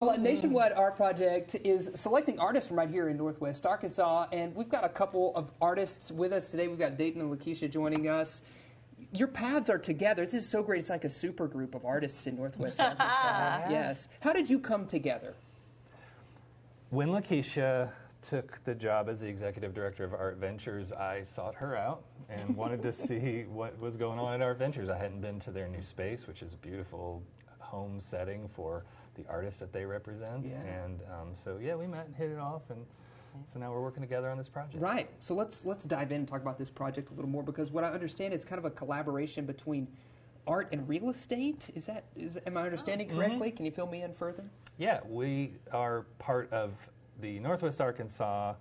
Well, Nationwide Art Project is selecting artists from right here in Northwest Arkansas, and we've got a couple of artists with us today. We've got Dayton and Lakeisha joining us. Your paths are together. This is so great. It's like a super group of artists in Northwest Arkansas. Yes. How did you come together? When Lakeisha took the job as the executive director of Art Ventures, I sought her out and wanted to see what was going on at Art Ventures. I hadn't been to their new space, which is a beautiful home setting for the artists that they represent. Yeah. And so we met and hit it off, and so now we're working together on this project. Right. So let's dive in and talk about this project a little more, because what I understand is kind of a collaboration between art and real estate. Am I understanding correctly? Mm-hmm. Can you fill me in further? Yeah, we are part of the Northwest Arkansas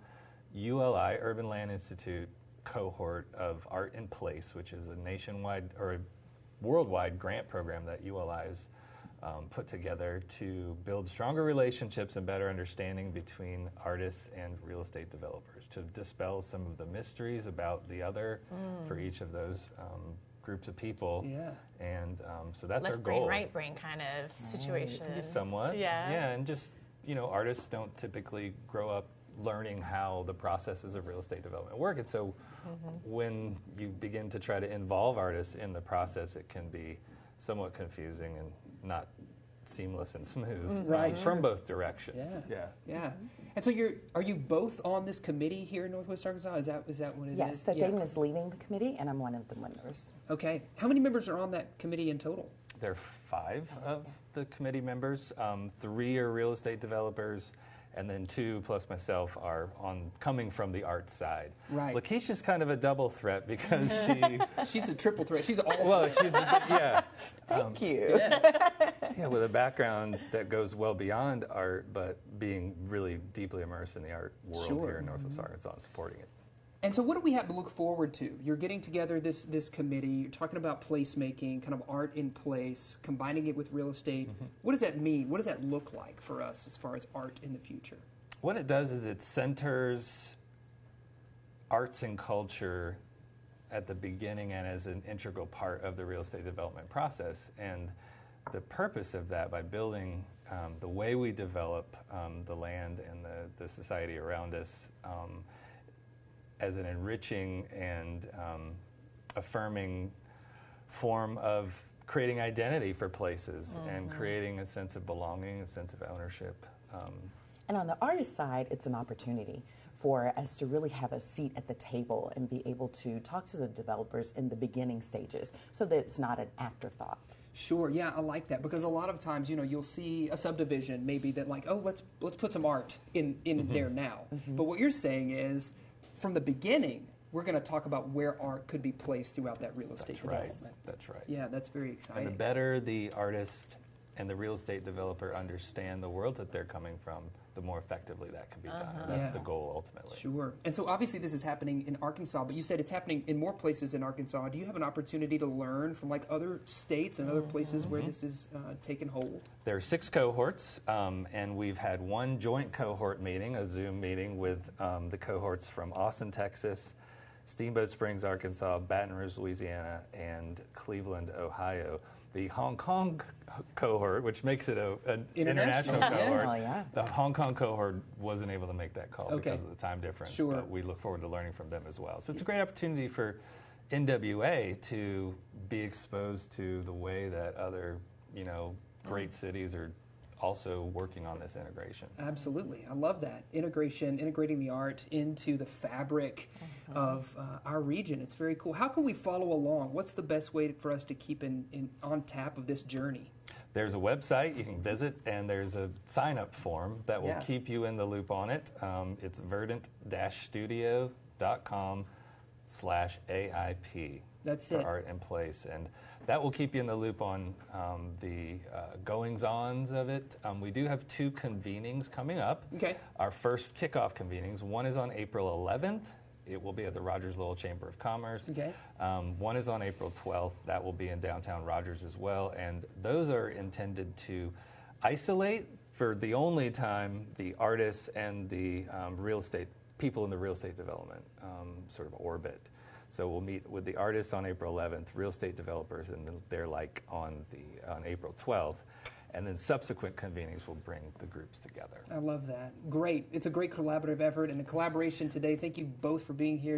ULI, Urban Land Institute, cohort of Art in Place, which is a nationwide or a worldwide grant program that ULI has put together to build stronger relationships and better understanding between artists and real estate developers, to dispel some of the mysteries about the other for each of those groups of people. Yeah. And so that's Left our goal. brain, right brain kind of situation. Somewhat. Yeah. Yeah, and just, artists don't typically grow up learning how the processes of real estate development work. And so when you begin to try to involve artists in the process, it can be somewhat confusing and not seamless and smooth from both directions. Yeah. And so are you both on this committee here in Northwest Arkansas? Is that what it is? Yes, so Dayton is leading the committee, and I'm one of the members. Okay. How many members are on that committee in total? There are 5 of the committee members. 3 are real estate developers, and then 2 plus myself are coming from the art side. Right. Lakeisha's kind of a double threat because she's a triple threat. She's all. Well, she's Thank you. Yes. with a background that goes well beyond art, but being really deeply immersed in the art world here in Northwest Arkansas and supporting it. And so what do we have to look forward to? You're getting together this committee, you're talking about placemaking, kind of art in place, combining it with real estate. What does that mean? What does that look like for us as far as art in the future? What it does is it centers arts and culture at the beginning and as an integral part of the real estate development process. And the purpose of that, by building the way we develop the land and the society around us, as an enriching and affirming form of creating identity for places and creating a sense of belonging, a sense of ownership. And on the artist side, it's an opportunity for us to really have a seat at the table and be able to talk to the developers in the beginning stages so that it's not an afterthought. Sure, yeah, I like that, because a lot of times, you'll see a subdivision maybe that let's put some art in there now. But what you're saying is, from the beginning, we're going to talk about where art could be placed throughout that real estate development. That's right. Yeah, that's very exciting. And the better the artist and the real estate developer understand the world that they're coming from, the more effectively that can be done. And that's the goal, ultimately. Sure. And so obviously this is happening in Arkansas, but you said it's happening in more places in Arkansas. Do you have an opportunity to learn from other states and other places where this is taken hold? There are 6 cohorts, and we've had 1 joint cohort meeting, a Zoom meeting with the cohorts from Austin, Texas, Steamboat Springs, Arkansas, Baton Rouge, Louisiana, and Cleveland, Ohio. The Hong Kong cohort, which makes it an international cohort, the Hong Kong cohort wasn't able to make that call because of the time difference, but we look forward to learning from them as well. So it's a great opportunity for NWA to be exposed to the way that other, great cities are also working on this integration. Absolutely. I love that. Integrating the art into the fabric of our region. It's very cool. How can we follow along? What's the best way for us to keep on tap of this journey? There's a website you can visit, and there's a sign-up form that will keep you in the loop on it. It's verdant-studio.com/AIP. That's for it. Art in Place. And that will keep you in the loop on the goings-ons of it. We do have 2 convenings coming up. Okay. Our first kickoff convenings. One is on April 11th. It will be at the Rogers Lowell Chamber of Commerce. Okay. One is on April 12th. That will be in downtown Rogers as well. And those are intended to isolate, for the only time, the artists and the real estate people in the real estate development sort of orbit. So we'll meet with the artists on April 11th, real estate developers, and they're on April 12th. and then subsequent convenings will bring the groups together. I love that. Great. It's a great collaborative effort, and the collaboration today. Thank you both for being here.